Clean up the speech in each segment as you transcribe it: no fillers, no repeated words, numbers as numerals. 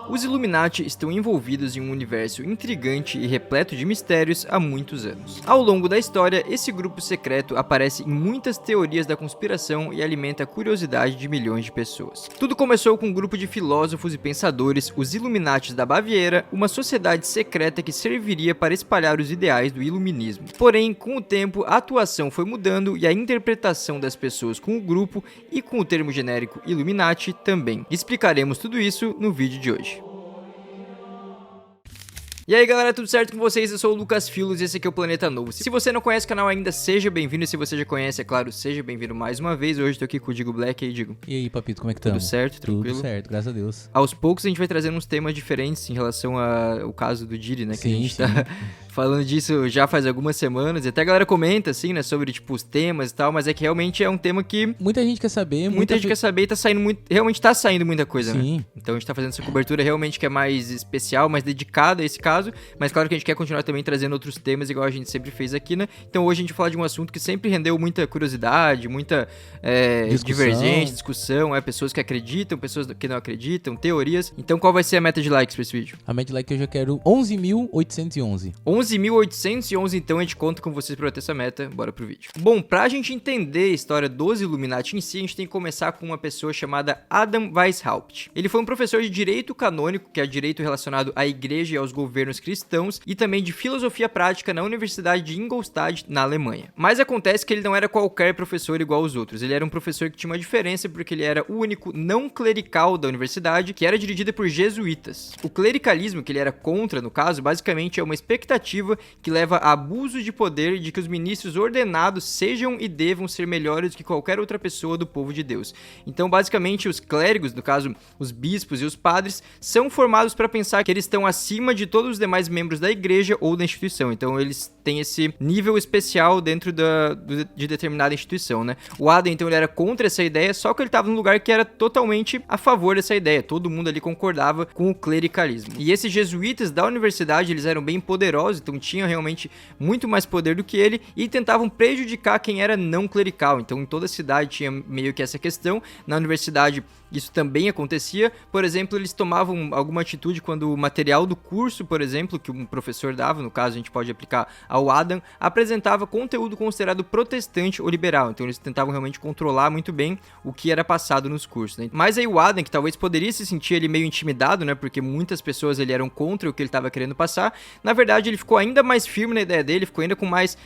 Os Illuminati estão envolvidos em um universo intrigante e repleto de mistérios há muitos anos. Ao longo da história, esse grupo secreto aparece em muitas teorias da conspiração e alimenta a curiosidade de milhões de pessoas. Tudo começou com um grupo de filósofos e pensadores, os Illuminati da Baviera, uma sociedade secreta que serviria para espalhar os ideais do iluminismo. Porém, com o tempo, a atuação foi mudando e a interpretação das pessoas com o grupo e com o termo genérico Illuminati também. Explicaremos tudo isso no vídeo de hoje. E aí galera, tudo certo com vocês? Eu sou o Lucas Filos e esse aqui é o Planeta Novo. Se você não conhece o canal ainda, seja bem-vindo. E se você já conhece, é claro, seja bem-vindo mais uma vez. Hoje tô aqui com o Digo Black. E aí, Digo? E aí, papito, como é que tá? Tudo certo? Tranquilo? Tudo certo, graças a Deus. Aos poucos a gente vai trazendo uns temas diferentes em relação ao caso do Diri, né? Que Sim, a gente tá falando disso já faz algumas semanas. E até a galera comenta, assim, né? Sobre, tipo, os temas e tal. Mas é que realmente é um tema que muita gente quer saber. Muita gente quer saber e tá saindo muito... Realmente tá saindo muita coisa, Sim. né? Então a gente tá fazendo essa cobertura realmente que é mais especial, mais dedicada a esse caso. Mas claro que a gente quer continuar também trazendo outros temas, igual a gente sempre fez aqui, né? Então hoje a gente vai falar de um assunto que sempre rendeu muita curiosidade, muita divergência, discussão, pessoas que acreditam, pessoas que não acreditam, teorias. Então qual vai ser a meta de likes pra esse vídeo? A meta de like eu já quero 11.811. 11.811, então a gente conta com vocês pra bater essa meta. Bora pro vídeo. Bom, pra gente entender a história dos Illuminati em si, a gente tem que começar com uma pessoa chamada Adam Weishaupt. Ele foi um professor de direito canônico, que é direito relacionado à igreja e aos governos cristãos, e também de filosofia prática na Universidade de Ingolstadt, na Alemanha. Mas acontece que ele não era qualquer professor igual aos outros. Ele era um professor que tinha uma diferença porque ele era o único não clerical da universidade, que era dirigida por jesuítas. O clericalismo, que ele era contra, no caso, basicamente é uma expectativa que leva a abuso de poder de que os ministros ordenados sejam e devam ser melhores do que qualquer outra pessoa do povo de Deus. Então, basicamente, os clérigos, no caso, os bispos e os padres, são formados para pensar que eles estão acima de todos os demais membros da igreja ou da instituição. Então eles têm esse nível especial dentro de determinada instituição, né? O Adam, então, ele era contra essa ideia, só que ele estava num lugar que era totalmente a favor dessa ideia. Todo mundo ali concordava com o clericalismo. E esses jesuítas da universidade, eles eram bem poderosos, então tinham realmente muito mais poder do que ele e tentavam prejudicar quem era não clerical. Então em toda a cidade tinha meio que essa questão. Na universidade isso também acontecia. Por exemplo, eles tomavam alguma atitude quando o material do curso, por exemplo, que um professor dava, no caso a gente pode aplicar ao Adam, apresentava conteúdo considerado protestante ou liberal. Então eles tentavam realmente controlar muito bem o que era passado nos cursos, né? Mas aí o Adam, que talvez poderia se sentir ele meio intimidado, né? Porque muitas pessoas ele eram contra o que ele estava querendo passar. Na verdade, ele ficou ainda mais firme na ideia dele, ficou ainda com mais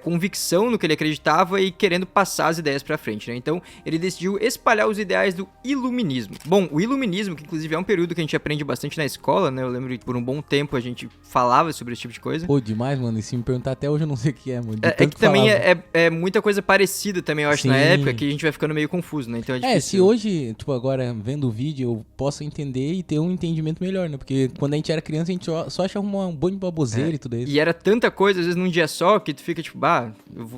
convicção no que ele acreditava e querendo passar as ideias pra frente, né? Então ele decidiu espalhar os ideais do Iluminismo. Bom, o Iluminismo, que inclusive é um período que a gente aprende bastante na escola, né? Eu lembro que por um bom tempo a gente falava sobre esse tipo de coisa. Pô, demais, mano. E se me perguntar até hoje eu não sei o que é, mano. É que também é muita coisa parecida também, eu acho, Sim. na época, que a gente vai ficando meio confuso, né? Então é difícil. Se hoje, tipo, agora vendo o vídeo, eu posso entender e ter um entendimento melhor, né? Porque quando a gente era criança, a gente só achava um bando de baboseira e tudo isso. E era tanta coisa, às vezes, num dia só, que tu fica tipo,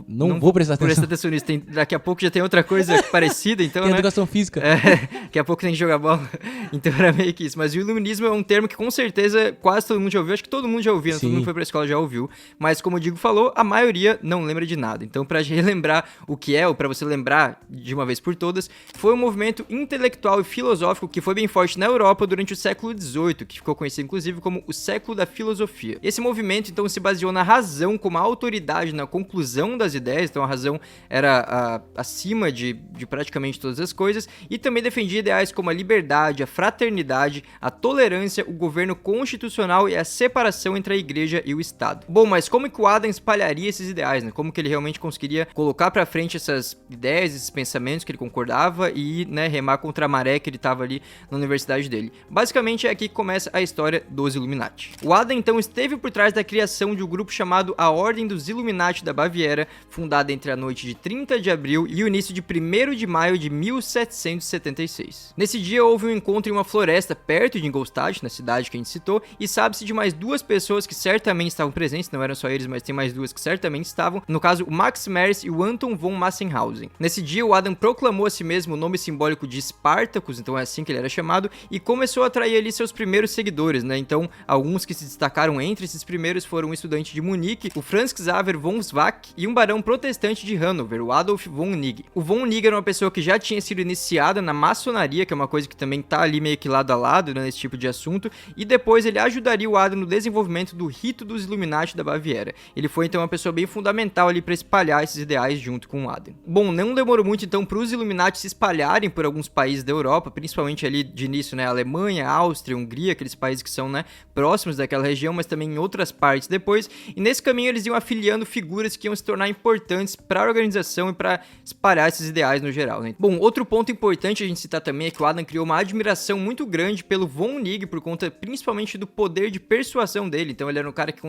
não vou prestar atenção nisso. Daqui a pouco já tem outra coisa parecida, então, tem né? educação física. Daqui a pouco tem que jogar bola. Então era meio que isso. Mas o iluminismo é um termo que com certeza quase todo mundo já ouviu. Acho que todo mundo já ouviu, né? Todo mundo foi pra escola já ouviu. Mas como o Digo falou, a maioria não lembra de nada. Então pra relembrar o que é, ou pra você lembrar de uma vez por todas, foi um movimento intelectual e filosófico que foi bem forte na Europa durante o século XVIII, que ficou conhecido inclusive como o século da filosofia. Esse movimento então se baseou na razão como a autoridade na conclusão das ideias. Então a razão era acima de praticamente todas as coisas, e também defendia ideais como a liberdade, a fraternidade, a tolerância, o governo constitucional e a separação entre a igreja e o Estado. Bom, mas como que o Adam espalharia esses ideais, né? Como que ele realmente conseguiria colocar pra frente essas ideias, esses pensamentos que ele concordava e, né, remar contra a maré que ele tava ali na universidade dele? Basicamente é aqui que começa a história dos Illuminati. O Adam então esteve por trás da criação de um grupo chamado a Ordem dos Illuminati da Baviera, fundada entre a noite de 30 de abril e o início de 1º de maio de 1776. Nesse dia houve um encontro em uma floresta perto de Ingolstadt, na cidade que a gente citou, e sabe-se de mais duas pessoas que certamente estavam presentes, não eram só eles, mas tem mais duas que certamente estavam, no caso o Max Merz e o Anton von Massenhausen. Nesse dia o Adam proclamou a si mesmo o nome simbólico de Spartacus, então é assim que ele era chamado, e começou a atrair ali seus primeiros seguidores, né? Então alguns que se destacaram entre esses primeiros primeiros foram um estudante de Munique, o Franz Xaver von Zwack, e um barão protestante de Hanover, o Adolf von Nigg. O von Nigg era uma pessoa que já tinha sido iniciada na maçonaria, que é uma coisa que também tá ali meio que lado a lado, né, nesse tipo de assunto, e depois ele ajudaria o Adam no desenvolvimento do rito dos Illuminati da Baviera. Ele foi então uma pessoa bem fundamental ali para espalhar esses ideais junto com o Adam. Bom, não demorou muito então para os Illuminati se espalharem por alguns países da Europa, principalmente ali de início, né, Alemanha, Áustria, Hungria, aqueles países que são, né, próximos daquela região, mas também em outras partes depois, e nesse caminho eles iam afiliando figuras que iam se tornar importantes para a organização e para espalhar esses ideais no geral, né? Bom, outro ponto importante a gente citar também é que o Adam criou uma admiração muito grande pelo von Nigg por conta principalmente do poder de persuasão dele. Então ele era um cara que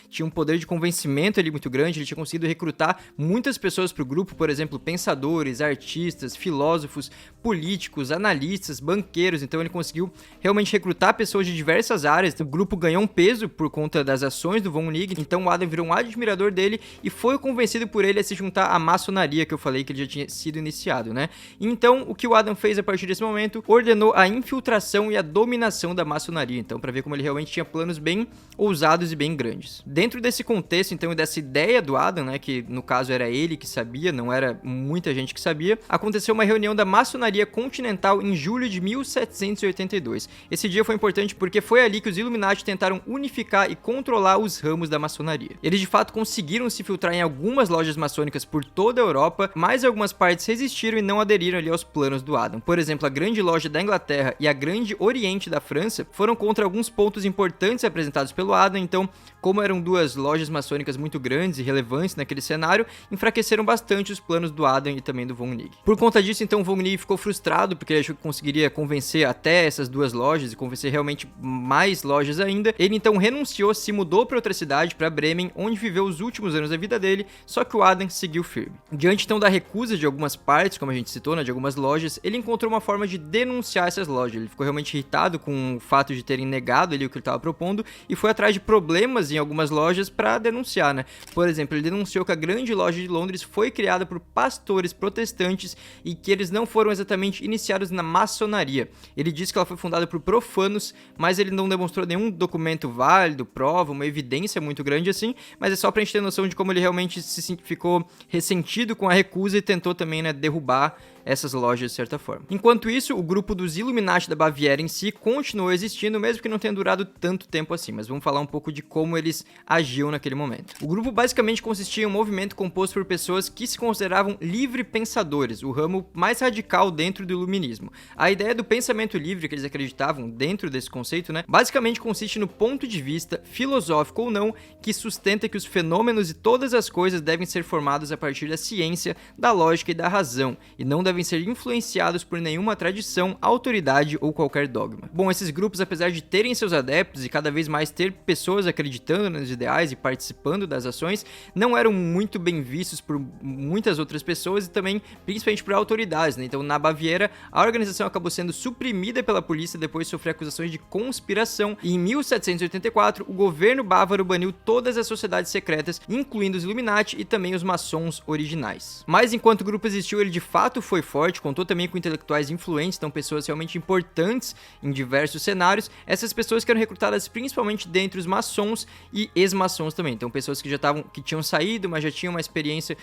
tinha um poder de convencimento ali muito grande, ele tinha conseguido recrutar muitas pessoas para o grupo, por exemplo, pensadores, artistas, filósofos, políticos, analistas, banqueiros. Então ele conseguiu realmente recrutar pessoas de diversas áreas. O grupo ganhou um peso por conta das ações do von Nigg, então o Adam virou um admirador dele e foi convencido por ele a se juntar à maçonaria, que eu falei que ele já tinha sido iniciado, né? Então, o que o Adam fez a partir desse momento, ordenou a infiltração e a dominação da maçonaria, então, para ver como ele realmente tinha planos bem ousados e bem grandes. Dentro desse contexto, então, e dessa ideia do Adam, né, que no caso era ele que sabia, não era muita gente que sabia, aconteceu uma reunião da maçonaria continental em julho de 1782. Esse dia foi importante porque foi ali que os Illuminati tentaram unificar e controlar os ramos da maçonaria. Eles, de fato, conseguiram se filtrar em algumas lojas maçônicas por toda a Europa, mas algumas partes resistiram e não aderiram ali aos planos do Adam. Por exemplo, a Grande Loja da Inglaterra e a Grande Oriente da França foram contra alguns pontos importantes apresentados pelo Adam, então, como eram duas lojas maçônicas muito grandes e relevantes naquele cenário, enfraqueceram bastante os planos do Adam e também do von Nigg. Por conta disso, então, o von Nigg ficou frustrado, porque ele achou que conseguiria convencer até essas duas lojas e convencer realmente mais lojas ainda. Ele então renunciou, se mudou para outra cidade, para Bremen, onde viveu os últimos anos da vida dele, só que o Adam seguiu firme. Diante então da recusa de algumas partes, como a gente citou, né, de algumas lojas, ele encontrou uma forma de denunciar essas lojas. Ele ficou realmente irritado com o fato de terem negado ali o que ele estava propondo e foi atrás de problemas em algumas lojas para denunciar, né? Por exemplo, ele denunciou que a Grande Loja de Londres foi criada por pastores protestantes e que eles não foram exatamente iniciados na maçonaria. Ele disse que ela foi fundada por profanos, mas ele não demonstrou nenhum documento válido, prova, uma evidência muito grande assim, mas é só pra gente ter noção de como ele realmente ficou ressentido com a recusa e tentou também, né, derrubar essas lojas de certa forma. Enquanto isso, o grupo dos Illuminati da Baviera em si continuou existindo, mesmo que não tenha durado tanto tempo assim, mas vamos falar um pouco de como eles agiam naquele momento. O grupo basicamente consistia em um movimento composto por pessoas que se consideravam livre-pensadores, o ramo mais radical dentro do iluminismo. A ideia do pensamento livre que eles acreditavam dentro desse conceito, né, basicamente consiste no ponto de vista, filosófico ou não, que sustenta que os fenômenos e todas as coisas devem ser formados a partir da ciência, da lógica e da razão, e não devem ser influenciados por nenhuma tradição, autoridade ou qualquer dogma. Bom, esses grupos, apesar de terem seus adeptos e cada vez mais ter pessoas acreditando nos ideais e participando das ações, não eram muito bem vistos por muitas outras pessoas e também, principalmente por autoridades, né? Então, na Baviera, a organização acabou sendo suprimida pela polícia depois de sofrer acusações de conspiração e em 1784, o governo bávaro baniu todas as sociedades secretas, incluindo os Illuminati e também os maçons originais. Mas enquanto o grupo existiu, ele de fato foi forte, contou também com intelectuais influentes, então pessoas realmente importantes em diversos cenários. Essas pessoas que eram recrutadas principalmente dentre os maçons e ex-maçons também, então pessoas que tinham saído, mas já tinham uma experiência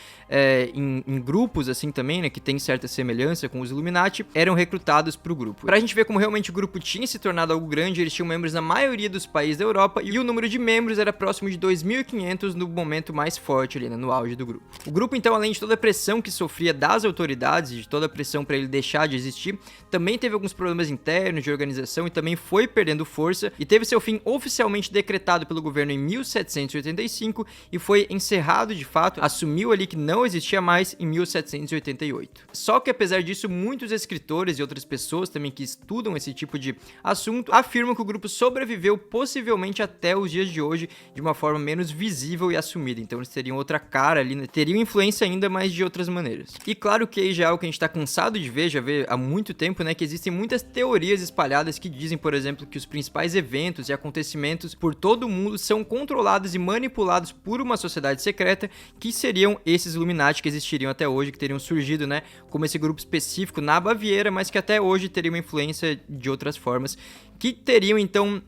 em grupos assim também, né, que tem certa semelhança com os Illuminati, eram recrutados para o grupo. Pra gente ver como realmente o grupo tinha se tornado algo grande, eles tinham membros na maioria dos países da Europa e o número de membros era próximo de 2.500 no momento mais forte ali, né, no auge do grupo. O grupo então, além de toda a pressão que sofria das autoridades e de toda a pressão para ele deixar de existir, também teve alguns problemas internos de organização e também foi perdendo força e teve seu fim oficialmente decretado pelo governo em 1785 e foi encerrado de fato, assumiu ali que não existia mais em 1788. Só que apesar disso, muitos escritores e outras pessoas também que estudam esse tipo de assunto afirmam que o grupo sobreviveu possivelmente até os dias de hoje de uma forma menos visível e assumida, então eles teriam outra cara ali, né? Teriam influência ainda, mas de outras maneiras. E claro que aí já é algo que a gente tá cansado de ver, já vê há muito tempo, né, que existem muitas teorias espalhadas que dizem, por exemplo, que os principais eventos e acontecimentos por todo o mundo são controlados e manipulados por uma sociedade secreta, que seriam esses Illuminati que existiriam até hoje, que teriam surgido, né, como esse grupo específico na Baviera, mas que até hoje teriam uma influência de outras formas, que teriam então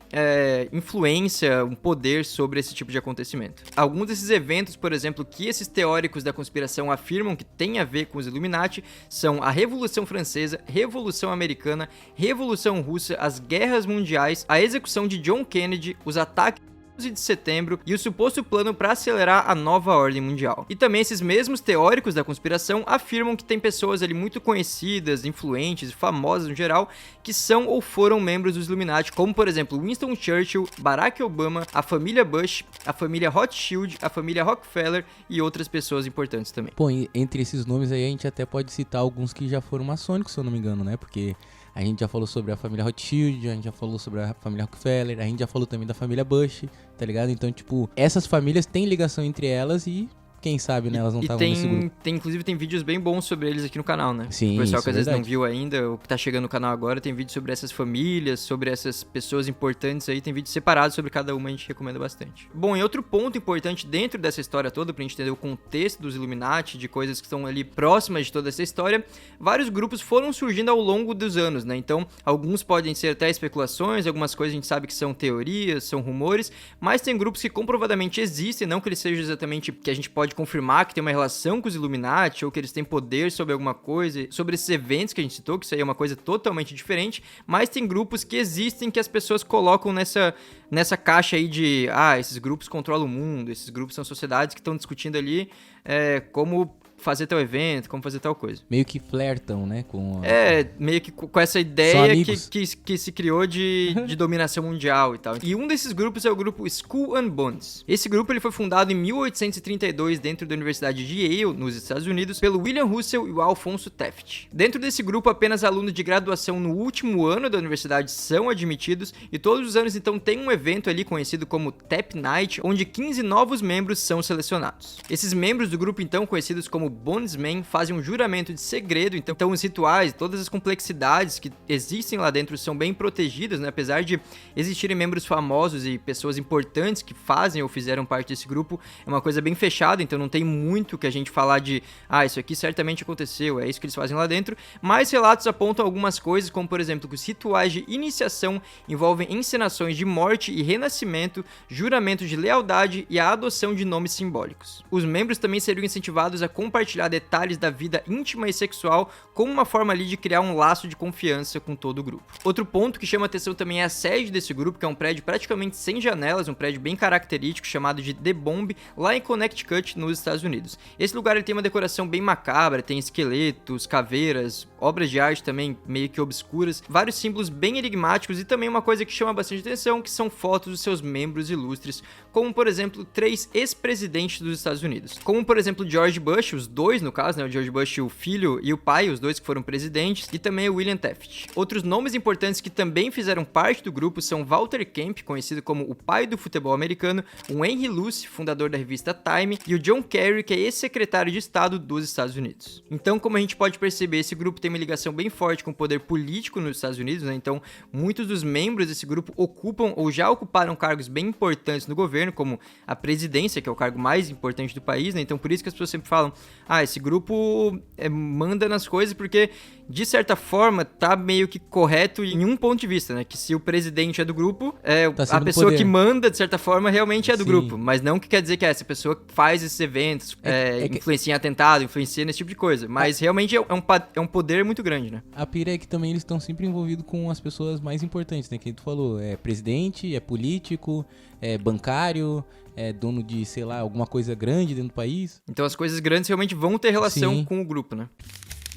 influência, um poder sobre esse tipo de acontecimento. Alguns desses eventos, por exemplo, que esses teóricos da conspiração afirmam que tem a ver com os Illuminati são a Revolução Francesa, Revolução Americana, Revolução Russa, as Guerras Mundiais, a execução de John Kennedy, os ataques de setembro e o suposto plano para acelerar a nova ordem mundial. E também esses mesmos teóricos da conspiração afirmam que tem pessoas ali muito conhecidas, influentes e famosas no geral, que são ou foram membros dos Illuminati, como por exemplo Winston Churchill, Barack Obama, a família Bush, a família Rothschild, a família Rockefeller e outras pessoas importantes também. Pô, entre esses nomes aí a gente até pode citar alguns que já foram maçônicos, se eu não me engano, né? Porque a gente já falou sobre a família Rothschild, a gente já falou sobre a família Rockefeller, a gente já falou também da família Bush, tá ligado? Então, tipo, essas famílias têm ligação entre elas e quem sabe, né, elas não estavam nesse grupo. Inclusive tem vídeos bem bons sobre eles aqui no canal, né? Sim, o pessoal isso que às é vezes não verdade. viu ainda, ou que tá chegando no canal agora, tem vídeo sobre essas famílias, sobre essas pessoas importantes aí, tem vídeo separado sobre cada uma, a gente recomenda bastante. Bom, e outro ponto importante dentro dessa história toda, pra gente entender o contexto dos Illuminati, de coisas que estão ali próximas de toda essa história, vários grupos foram surgindo ao longo dos anos, né? Então, alguns podem ser até especulações, algumas coisas a gente sabe que são teorias, são rumores, mas tem grupos que comprovadamente existem, não que eles sejam exatamente que a gente pode confirmar que tem uma relação com os Illuminati, ou que eles têm poder sobre alguma coisa, sobre esses eventos que a gente citou, que isso aí é uma coisa totalmente diferente, mas tem grupos que existem que as pessoas colocam nessa caixa aí de, esses grupos controlam o mundo, esses grupos são sociedades que estão discutindo ali como fazer tal evento, como fazer tal coisa. Meio que flertam, né? Meio que com essa ideia que se criou de dominação mundial e tal. E um desses grupos é o grupo Skull and Bones. Esse grupo ele foi fundado em 1832 dentro da Universidade de Yale, nos Estados Unidos, pelo William Russell e o Alphonso Taft. Dentro desse grupo, apenas alunos de graduação no último ano da universidade são admitidos e todos os anos, então, tem um evento ali conhecido como Tap Night, onde 15 novos membros são selecionados. Esses membros do grupo, então, conhecidos como Bonesmen, fazem um juramento de segredo, então os rituais, todas as complexidades que existem lá dentro são bem protegidas, né? Apesar de existirem membros famosos e pessoas importantes que fazem ou fizeram parte desse grupo, é uma coisa bem fechada, então não tem muito que a gente falar de, isso aqui certamente aconteceu, é isso que eles fazem lá dentro, mas relatos apontam algumas coisas, como por exemplo, que os rituais de iniciação envolvem encenações de morte e renascimento, juramentos de lealdade e a adoção de nomes simbólicos. Os membros também seriam incentivados a compartilhar detalhes da vida íntima e sexual como uma forma ali de criar um laço de confiança com todo o grupo. Outro ponto que chama atenção também é a sede desse grupo, que é um prédio praticamente sem janelas, um prédio bem característico chamado de The Bomb, lá em Connecticut, nos Estados Unidos. Esse lugar ele tem uma decoração bem macabra, tem esqueletos, caveiras, obras de arte também meio que obscuras, vários símbolos bem enigmáticos e também uma coisa que chama bastante atenção, que são fotos dos seus membros ilustres, como por exemplo 3 ex-presidentes dos Estados Unidos, como por exemplo George Bush, os dois no caso, né, o George Bush, o filho e o pai, os dois que foram presidentes, e também o William Taft. Outros nomes importantes que também fizeram parte do grupo são Walter Camp, conhecido como o pai do futebol americano, o Henry Luce, fundador da revista Time, e o John Kerry, que é ex-secretário de Estado dos Estados Unidos. Então, como a gente pode perceber, esse grupo tem uma ligação bem forte com o poder político nos Estados Unidos, né? Então, muitos dos membros desse grupo ocupam ou já ocuparam cargos bem importantes no governo, como a presidência, que é o cargo mais importante do país, né? Então, por isso que as pessoas sempre falam, esse grupo manda nas coisas, porque, de certa forma, tá meio que correto em um ponto de vista, né? Que se o presidente é do grupo, a pessoa que manda, de certa forma, realmente é do grupo. Mas não que quer dizer que essa pessoa faz esses eventos, influencia em atentado, influencia nesse tipo de coisa. Mas realmente é um poder muito grande, né? A pira é que também eles estão sempre envolvidos com as pessoas mais importantes, né? Que tu falou, é presidente, é político, é bancário, é dono de, sei lá, alguma coisa grande dentro do país. Então as coisas grandes realmente vão ter relação com o grupo, né?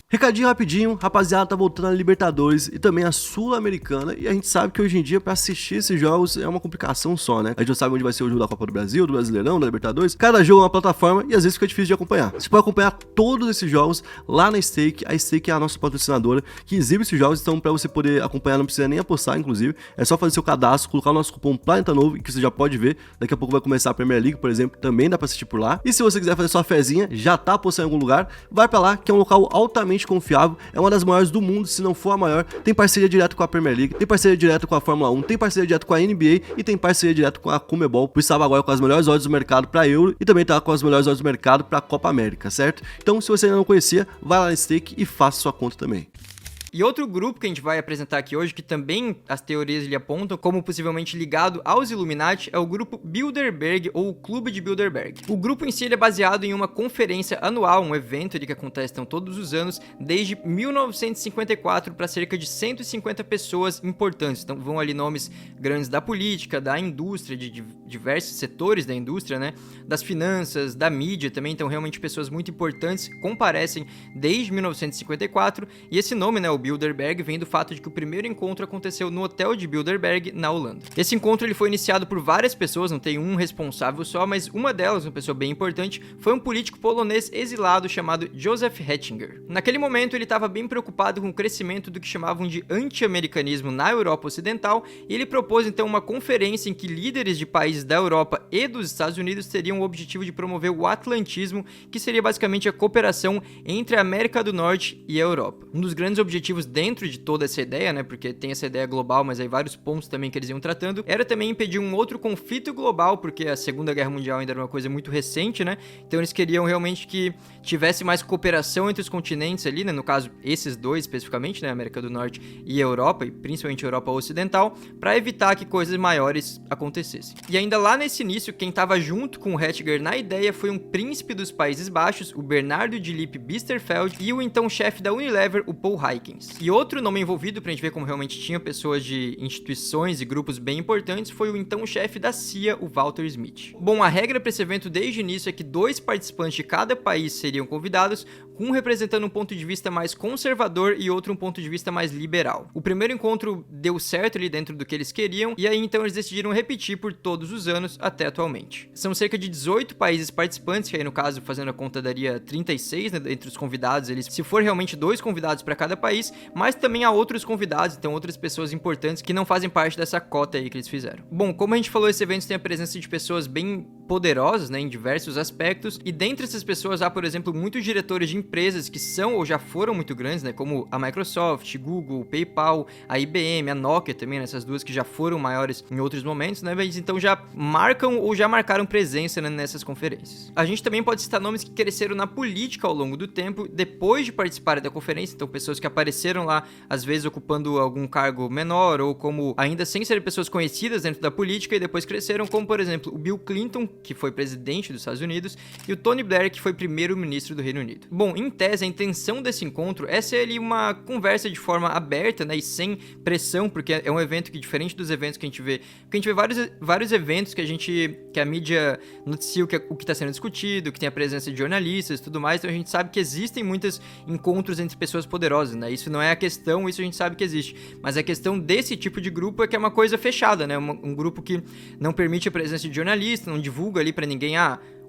Recadinho rapidinho, rapaziada, tá voltando a Libertadores e também a Sul-Americana, e a gente sabe que hoje em dia pra assistir esses jogos é uma complicação só, né? A gente não sabe onde vai ser o jogo da Copa do Brasil, do Brasileirão, da Libertadores, cada jogo é uma plataforma e às vezes fica difícil de acompanhar. Você pode acompanhar todos esses jogos lá na Stake, a Stake é a nossa patrocinadora que exibe esses jogos, então pra você poder acompanhar não precisa nem apostar, inclusive, é só fazer seu cadastro, colocar o nosso cupom Planeta Novo, que você já pode ver, daqui a pouco vai começar a Premier League, por exemplo, também dá pra assistir por lá, e se você quiser fazer sua fezinha, já tá apostando em algum lugar, vai pra lá, que é um local altamente confiável, é uma das maiores do mundo, se não for a maior. Tem parceria direto com a Premier League, tem parceria direto com a Fórmula 1, tem parceria direto com a NBA e tem parceria direto com a Conmebol. Por isso estava agora com as melhores odds do mercado para Euro e também tá com as melhores odds do mercado para a Copa América, certo? Então, se você ainda não conhecia, vai lá na Stake e faça sua conta também. E outro grupo que a gente vai apresentar aqui hoje, que também as teorias lhe apontam como possivelmente ligado aos Illuminati, é o grupo Bilderberg, ou o Clube de Bilderberg. O grupo em si ele é baseado em uma conferência anual, um evento que acontece então, todos os anos, desde 1954, para cerca de 150 pessoas importantes. Então vão ali nomes grandes da política, da indústria, de diversos setores da indústria, né? Das finanças, da mídia também, então realmente pessoas muito importantes comparecem desde 1954, e esse nome, né, o Bilderberg, vem do fato de que o primeiro encontro aconteceu no Hotel de Bilderberg, na Holanda. Esse encontro ele foi iniciado por várias pessoas, não tem um responsável só, mas uma delas, uma pessoa bem importante, foi um político polonês exilado chamado Joseph Ratzinger. Naquele momento ele estava bem preocupado com o crescimento do que chamavam de anti-americanismo na Europa Ocidental, e ele propôs então uma conferência em que líderes de países da Europa e dos Estados Unidos teriam o objetivo de promover o atlantismo, que seria basicamente a cooperação entre a América do Norte e a Europa. Um dos grandes objetivos dentro de toda essa ideia, né, porque tem essa ideia global, mas aí vários pontos também que eles iam tratando, era também impedir um outro conflito global, porque a Segunda Guerra Mundial ainda era uma coisa muito recente, né, então eles queriam realmente que tivesse mais cooperação entre os continentes ali, né, no caso esses dois especificamente, né, América do Norte e Europa, e principalmente a Europa Ocidental, para evitar que coisas maiores acontecessem. E ainda lá nesse início, quem estava junto com o Ratzinger na ideia foi um príncipe dos Países Baixos, o Bernardo de Lippe Biesterfeld, e o então chefe da Unilever, o Paul Hykins. E outro nome envolvido, pra gente ver como realmente tinha pessoas de instituições e grupos bem importantes, foi o então chefe da CIA, o Walter Smith. Bom, a regra para esse evento desde o início é que 2 participantes de cada país seriam convidados, um representando um ponto de vista mais conservador e outro um ponto de vista mais liberal. O primeiro encontro deu certo ali dentro do que eles queriam, e aí então eles decidiram repetir por todos os anos até atualmente. São cerca de 18 países participantes, que aí no caso, fazendo a conta, daria 36, né, entre os convidados, eles, se for realmente 2 convidados para cada país, mas também há outros convidados, então outras pessoas importantes que não fazem parte dessa cota aí que eles fizeram. Bom, como a gente falou, esse evento tem a presença de pessoas bem poderosas, né, em diversos aspectos, e dentre essas pessoas há, por exemplo, muitos diretores de empresas que são ou já foram muito grandes, né, como a Microsoft, Google, PayPal, a IBM, a Nokia também, né, essas duas que já foram maiores em outros momentos, né, mas então já marcam ou já marcaram presença, né, nessas conferências. A gente também pode citar nomes que cresceram na política ao longo do tempo, depois de participarem da conferência, então pessoas que apareceram lá, às vezes ocupando algum cargo menor, ou como ainda sem serem pessoas conhecidas dentro da política, e depois cresceram, como por exemplo, o Bill Clinton, que foi presidente dos Estados Unidos, e o Tony Blair, que foi primeiro-ministro do Reino Unido. Bom, em tese, a intenção desse encontro é ser ali uma conversa de forma aberta, né, e sem pressão, porque é um evento que, diferente dos eventos que a gente vê vários eventos que a mídia noticia o que está sendo discutido, que tem a presença de jornalistas e tudo mais, então a gente sabe que existem muitos encontros entre pessoas poderosas, né, isso não é a questão, isso a gente sabe que existe, mas a questão desse tipo de grupo é que é uma coisa fechada, né, um grupo que não permite a presença de jornalistas, não divulga ali pra ninguém,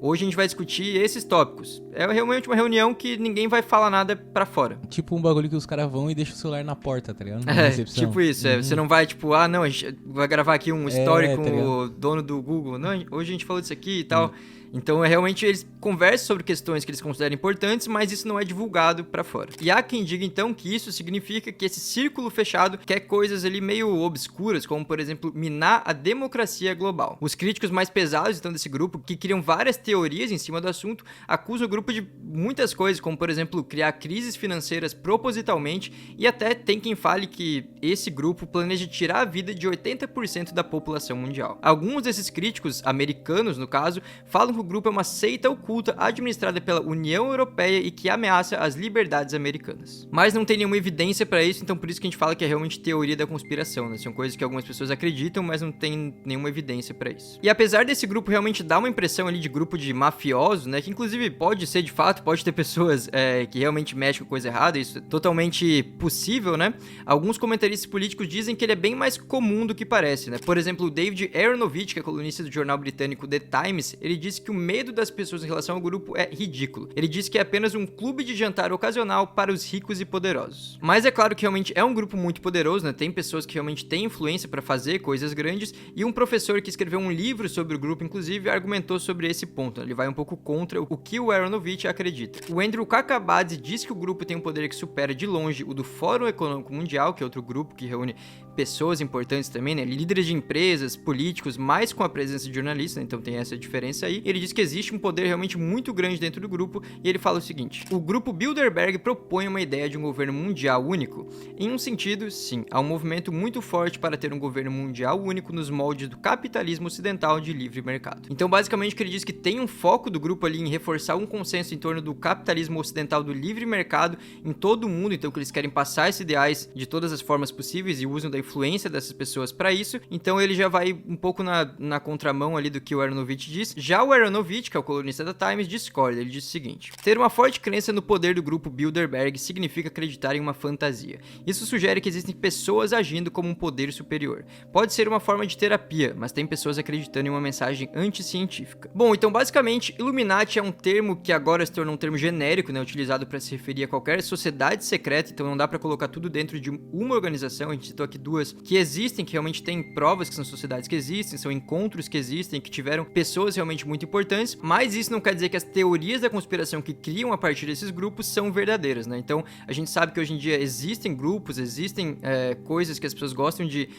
hoje a gente vai discutir esses tópicos. É realmente uma reunião que ninguém vai falar nada pra fora. Tipo um bagulho que os caras vão e deixam o celular na porta, tá ligado? Tipo isso. Você não vai, tipo, não, a gente vai gravar aqui um story com o dono do Google. Não, hoje a gente falou disso aqui e tal. Então, realmente, eles conversam sobre questões que eles consideram importantes, mas isso não é divulgado pra fora. E há quem diga, então, que isso significa que esse círculo fechado quer coisas ali meio obscuras, como, por exemplo, minar a democracia global. Os críticos mais pesados, então, desse grupo, que criam várias teorias em cima do assunto, acusam o grupo de muitas coisas, como, por exemplo, criar crises financeiras propositalmente, e até tem quem fale que esse grupo planeja tirar a vida de 80% da população mundial. Alguns desses críticos, americanos no caso, falam que o grupo é uma seita oculta administrada pela União Europeia e que ameaça as liberdades americanas. Mas não tem nenhuma evidência para isso, então por isso que a gente fala que é realmente teoria da conspiração, né? São coisas que algumas pessoas acreditam, mas não tem nenhuma evidência para isso. E apesar desse grupo realmente dar uma impressão ali de grupo de mafiosos, né? Que inclusive pode ser de fato, pode ter pessoas que realmente mexem com coisa errada, isso é totalmente possível, né? Alguns comentaristas políticos dizem que ele é bem mais comum do que parece, né? Por exemplo, o David Aaronovitch, que é colunista do jornal britânico The Times, ele disse que o medo das pessoas em relação ao grupo é ridículo. Ele diz que é apenas um clube de jantar ocasional para os ricos e poderosos. Mas é claro que realmente é um grupo muito poderoso, né? Tem pessoas que realmente têm influência para fazer coisas grandes, e um professor que escreveu um livro sobre o grupo, inclusive, argumentou sobre esse ponto. Ele vai um pouco contra o que o Aaronovitch acredita. O Andrew Kakabadze diz que o grupo tem um poder que supera de longe o do Fórum Econômico Mundial, que é outro grupo que reúne pessoas importantes também, né? Líderes de empresas, políticos, mais com a presença de jornalistas, né? Então tem essa diferença aí. Ele diz que existe um poder realmente muito grande dentro do grupo e ele fala o seguinte: o grupo Bilderberg propõe uma ideia de um governo mundial único. Em um sentido, sim, há um movimento muito forte para ter um governo mundial único nos moldes do capitalismo ocidental de livre mercado. Então, basicamente, o que ele diz que tem um foco do grupo ali em reforçar um consenso em torno do capitalismo ocidental do livre mercado em todo o mundo, então que eles querem passar esses ideais de todas as formas possíveis e usam da influência dessas pessoas para isso. Então ele já vai um pouco na contramão ali do que o Aronovitch diz. Já o Aronovitch, que é o colunista da Times, discorda. Ele diz o seguinte: ter uma forte crença no poder do grupo Bilderberg significa acreditar em uma fantasia. Isso sugere que existem pessoas agindo como um poder superior. Pode ser uma forma de terapia, mas tem pessoas acreditando em uma mensagem anticientífica. Bom, então basicamente Illuminati é um termo que agora se tornou um termo genérico, né, utilizado para se referir a qualquer sociedade secreta, então não dá para colocar tudo dentro de uma organização. A gente citou aqui duas que existem, que realmente tem provas que são sociedades que existem, são encontros que existem, que tiveram pessoas realmente muito importantes, mas isso não quer dizer que as teorias da conspiração que criam a partir desses grupos são verdadeiras, né? Então a gente sabe que hoje em dia existem grupos, existem coisas que as pessoas gostam de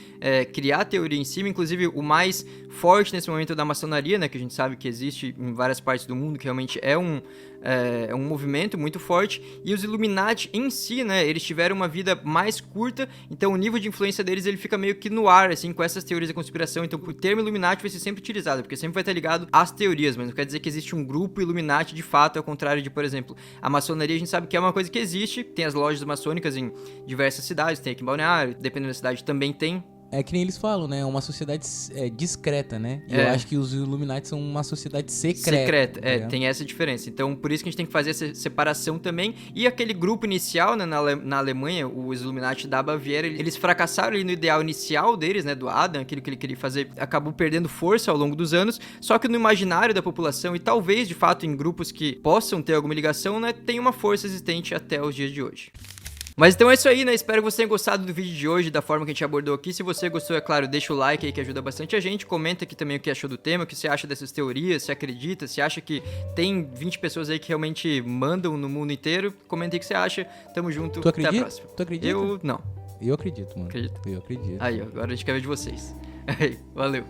criar teoria em cima, inclusive o mais forte nesse momento é da maçonaria, né, que a gente sabe que existe em várias partes do mundo, que realmente é um movimento muito forte, e os Illuminati em si, né, eles tiveram uma vida mais curta, então o nível de influência deles ele fica meio que no ar, assim, com essas teorias da conspiração. Então o termo Illuminati vai ser sempre utilizado, porque sempre vai estar ligado às teorias, mas não quer dizer que existe um grupo Illuminati de fato, ao contrário de, por exemplo, a maçonaria. A gente sabe que é uma coisa que existe, tem as lojas maçônicas em diversas cidades, tem aqui em Balneário, dependendo da cidade também tem. É que nem eles falam, né? É uma sociedade discreta, né? E eu acho que os Illuminati são uma sociedade secreta. Tá, tem essa diferença. Então, por isso que a gente tem que fazer essa separação também. E aquele grupo inicial, né, na Alemanha, os Illuminati da Baviera, eles fracassaram ali no ideal inicial deles, né, do Adam, aquilo que ele queria fazer, acabou perdendo força ao longo dos anos. Só que no imaginário da população, e talvez, de fato, em grupos que possam ter alguma ligação, né, tem uma força existente até os dias de hoje. Mas então é isso aí, né? Espero que você tenha gostado do vídeo de hoje, da forma que a gente abordou aqui. Se você gostou, é claro, deixa o like aí que ajuda bastante a gente. Comenta aqui também o que achou do tema, o que você acha dessas teorias, se acredita, se acha que tem 20 pessoas aí que realmente mandam no mundo inteiro. Comenta aí o que você acha. Tamo junto, Tu acredita? Até a próxima. Tu acredita? Eu não. Eu acredito, mano. Acredito. Eu acredito. Aí, ó, agora a gente quer ver de vocês. Aí, valeu.